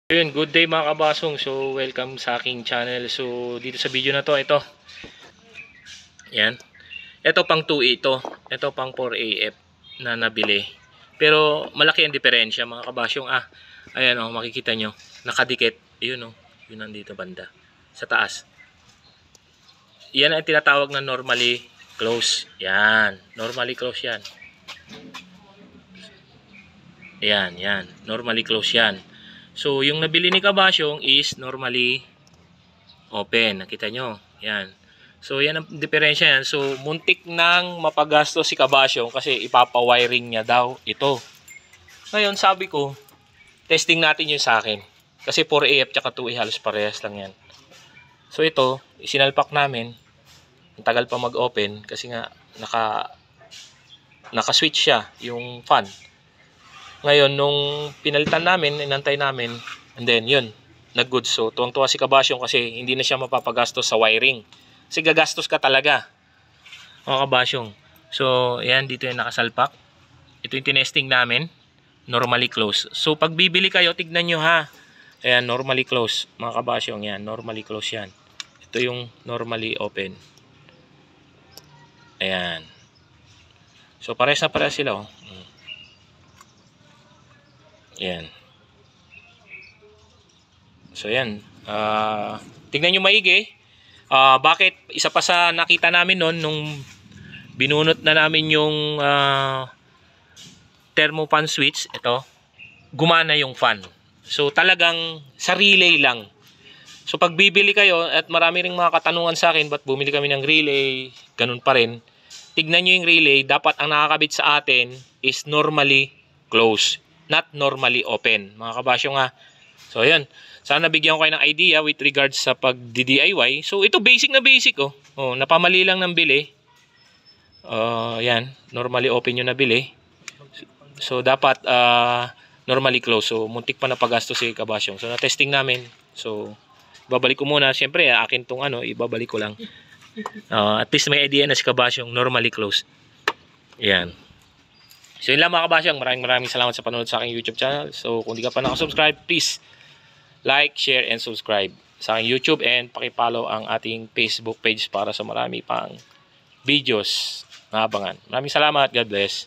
Ayun, good day mga kabasong. So, welcome sa aking channel. So, dito sa video na to, ito. Yan. Ito pang 2A ito. Ito pang 4AF na nabili. Pero, malaki ang diferensya mga kabasong. Ayan o, makikita nyo. Nakadikit. Ayun o. Yun nandito banda. Sa taas. Yan ang tinatawag na normally close. Yan. Normally close yan. Yan. Normally close yan. So, yung nabili ni Kabasyong is normally open. Nakita nyo? Yan. So, yan ang diferensya yan. So, muntik nang mapagasto si Kabasyong kasi ipapawiring niya daw ito. Ngayon, sabi ko, testing natin yung sa akin. Kasi 4AF tsaka 2A halos parehas lang yan. So, ito, isinalpak namin. Ang tagal pa mag-open kasi nga naka-switch siya yung fan. Ngayon, nung pinalitan namin, inantay namin, and then, yun, nag-good. So, tuwang-tuwa si Kabasyong kasi hindi na siya mapapagastos sa wiring. Kasi gagastos ka talaga, mga Kabasyong. So, yan, dito yung nakasalpak. Ito yung tinesting namin, normally close. So, pag bibili kayo, tignan nyo ha. Ayan, normally close, mga Kabasyong, yan, normally close yan. Ito yung normally open. Ayan. So, pares na pares sila, oh. Yan. So yan. Tingnan nyo maigi. Bakit? Isa pa sa nakita namin noon nung binunot na namin yung thermofan switch. Ito. Gumana yung fan. So talagang sa relay lang. So pag bibili kayo at marami ring mga katanungan sa akin, ba't bumili kami ng relay? Ganun pa rin. Tignan nyo yung relay. Dapat ang nakakabit sa atin is normally closed. Not normally open. Mga Kabasyong nga. So, ayan. Sana bigyan ko kayo ng idea with regards sa pag-DIY. So, ito basic na basic, oh. Oh, napamali lang ng bili. Ayan. Normally open yung nabili. So, dapat normally close. So, muntik pa na pagasto si Kabasyong. So, na-testing namin. So, babalik ko muna. Siyempre, akin tong ibabalik ko lang. At least may idea na si Kabasyong normally close. Ayan. So yun lang mga Kabasyong, maraming salamat sa panonood sa aking YouTube channel. So kung di ka pa nakasubscribe, please like, share, and subscribe sa aking YouTube and pakipollow ang ating Facebook page para sa marami pang videos na abangan. Maraming salamat. God bless.